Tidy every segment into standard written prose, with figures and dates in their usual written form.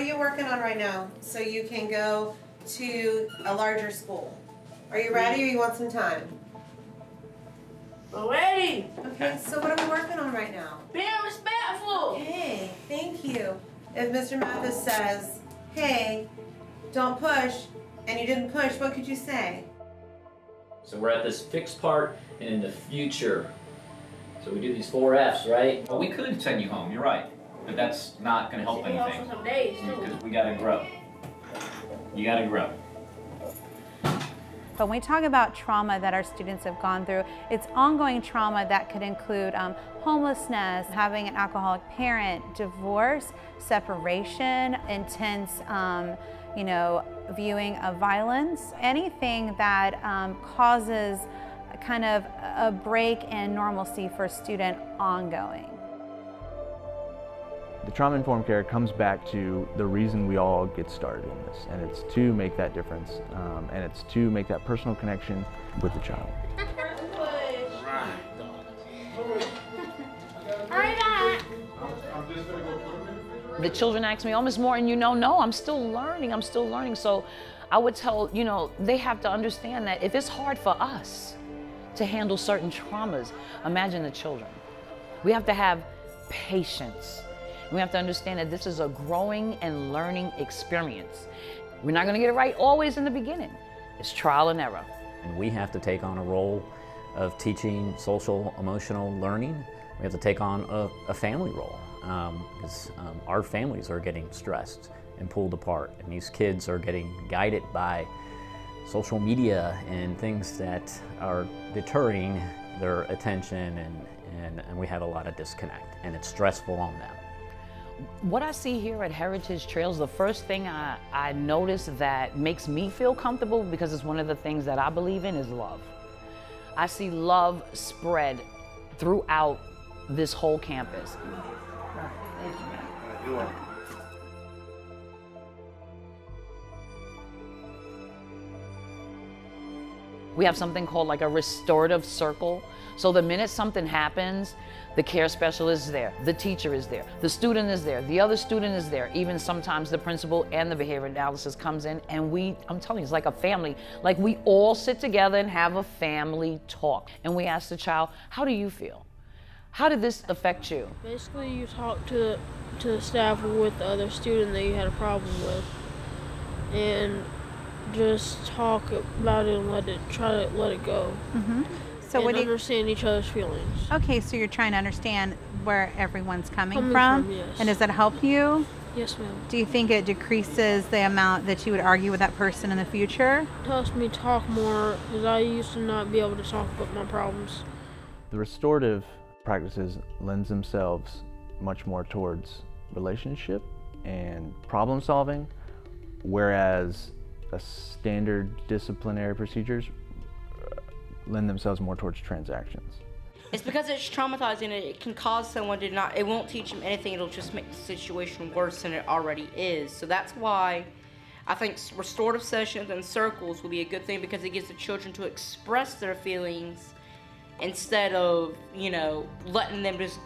are you working on right now so you can go to a larger school? Are you ready or you want some time? I'm ready. Okay, so what are we working on right now? Being respectful. Okay, thank you. If Mr. Mathis says, hey, don't push, and you didn't push, what could you say? So we're at this fixed part and in the future. So we do these 4 F's, right? Well, we could send you home, you're right. But that's not going to help anything. Some days, too. Because we got to grow. You got to grow. When we talk about trauma that our students have gone through, it's ongoing trauma that could include homelessness, having an alcoholic parent, divorce, separation, intense viewing of violence, anything that causes kind of a break in normalcy for a student ongoing. The trauma-informed care comes back to the reason we all get started in this, and it's to make that difference, and it's to make that personal connection with the child. The children ask me, oh, Ms. Morton, no, I'm still learning. So I would tell, they have to understand that if it's hard for us to handle certain traumas, imagine the children. We have to have patience. We have to understand that this is a growing and learning experience. We're not going to get it right always in the beginning. It's trial and error. And we have to take on a role of teaching social emotional learning. We have to take on a family role because our families are getting stressed and pulled apart, and these kids are getting guided by social media and things that are deterring their attention, and we have a lot of disconnect, and it's stressful on them. What I see here at Heritage Trails, the first thing I notice that makes me feel comfortable, because it's one of the things that I believe in, is love. I see love spread throughout this whole campus. Thank you. You're welcome. We have something called like a restorative circle. So the minute something happens, the care specialist is there, the teacher is there, the student is there, the other student is there, even sometimes the principal and the behavior analysis comes in, and I'm telling you, it's like a family. Like, we all sit together and have a family talk. And we ask the child, how do you feel? How did this affect you? Basically, you talk to the staff with the other student that you had a problem with, and just talk about it and try to let it go. Mm-hmm. So and what do you understand each other's feelings. Okay, so you're trying to understand where everyone's coming from? Yes. And does that help you? Yes, ma'am. Do you think it decreases the amount that you would argue with that person in the future? It helps me talk more, because I used to not be able to talk about my problems. The restorative practices lends themselves much more towards relationship and problem solving, whereas standard disciplinary procedures lend themselves more towards transactions. It's because it's traumatizing. It can cause someone to not, it won't teach them anything, it'll just make the situation worse than it already is. So that's why I think restorative sessions and circles will be a good thing, because it gives the children to express their feelings instead of, letting them just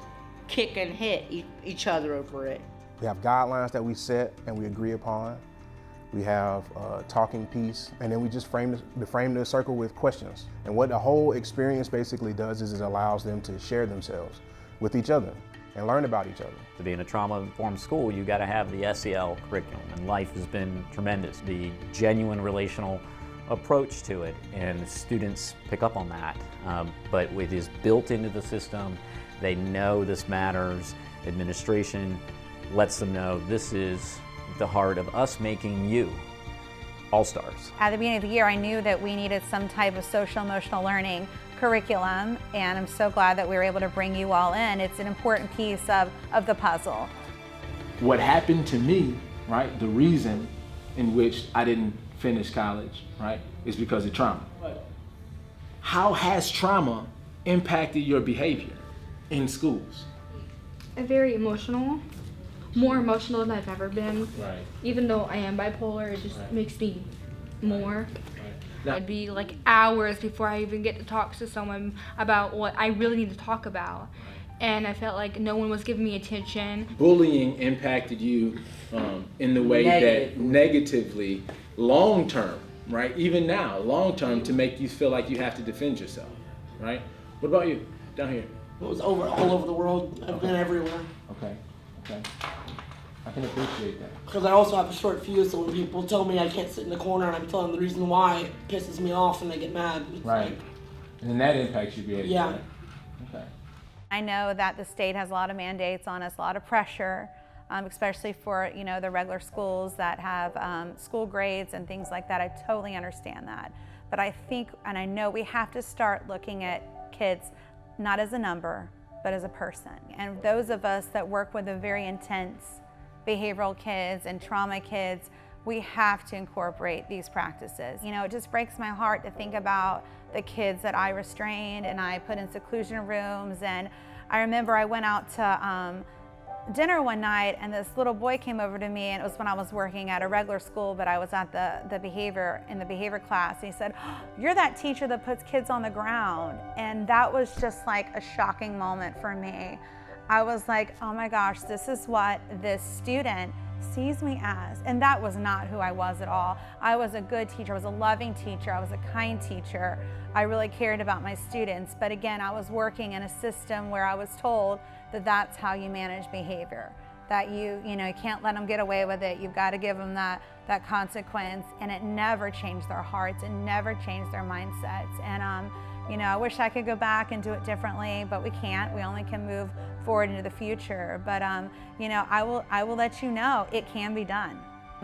kick and hit each other over it. We have guidelines that we set and we agree upon. We have a talking piece, and then we just frame the circle with questions. And what the whole experience basically does is it allows them to share themselves with each other and learn about each other. To be in a trauma-informed school, you got to have the SEL curriculum, and L.I.F.E has been tremendous. The genuine relational approach to it, and students pick up on that. But it is built into the system. They know this matters. Administration lets them know this is the heart of us making you all-stars. At the beginning of the year, I knew that we needed some type of social emotional learning curriculum, and I'm so glad that we were able to bring you all in. It's an important piece of the puzzle. What happened to me, right, the reason in which I didn't finish college, right, is because of trauma. How has trauma impacted your behavior in schools? Very emotional. More emotional than I've ever been. Right. Even though I am bipolar, it just makes me more. Right. It'd be like hours before I even get to talk to someone about what I really need to talk about. and I felt like no one was giving me attention. Bullying impacted you in the way that negatively, long term, right? Even now, long term, to make you feel like you have to defend yourself, right? What about you, down here? It was all over the world. I've been everywhere. Okay. I can appreciate that. Because I also have a short fuse, so when people tell me I can't sit in the corner and I'm telling them the reason why, it pisses me off and I get mad. Right. And then that impacts your behavior. Yeah. Right? Okay. I know that the state has a lot of mandates on us, a lot of pressure, especially for the regular schools that have school grades and things like that. I totally understand that. But I think, and I know we have to start looking at kids not as a number, but as a person. And those of us that work with the very intense behavioral kids and trauma kids, we have to incorporate these practices. It just breaks my heart to think about the kids that I restrained and I put in seclusion rooms. And I remember I went out to dinner one night and this little boy came over to me, and it was when I was working at a regular school, but I was at the behavior class. And he said, "Oh, you're that teacher that puts kids on the ground." And that was just like a shocking moment for me. I was like, oh my gosh, this is what this student sees me as. And that was not who I was at all. I was a good teacher, I was a loving teacher, I was a kind teacher. I really cared about my students. But again, I was working in a system where I was told that that's how you manage behavior. That you can't let them get away with it. You've got to give them that consequence. And it never changed their hearts. It never changed their mindsets. And I wish I could go back and do it differently, but we can't. We only can move forward into the future. But I will let you know it can be done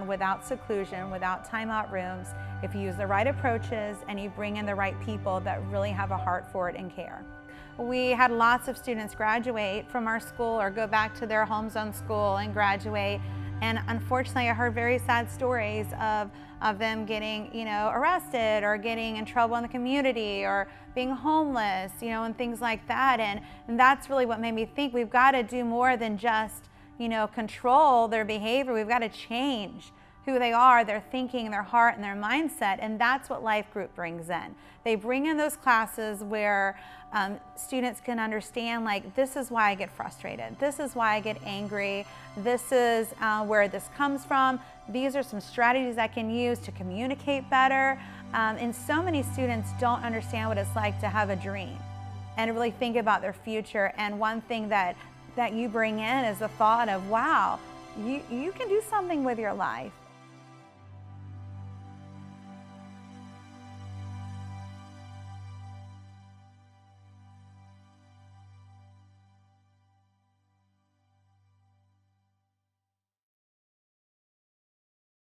without seclusion, without timeout rooms, if you use the right approaches and you bring in the right people that really have a heart for it and care. We had lots of students graduate from our school or go back to their home zone school and graduate. And unfortunately, I heard very sad stories of them getting, arrested or getting in trouble in the community or being homeless, and things like that. And that's really what made me think we've got to do more than just, control their behavior. We've got to change who they are, their thinking, their heart, and their mindset. And that's what Life Group brings in. They bring in those classes where students can understand, like, this is why I get frustrated. This is why I get angry. This is where this comes from. These are some strategies I can use to communicate better. And so many students don't understand what it's like to have a dream and to really think about their future. And one thing that you bring in is the thought of, wow, you can do something with your life.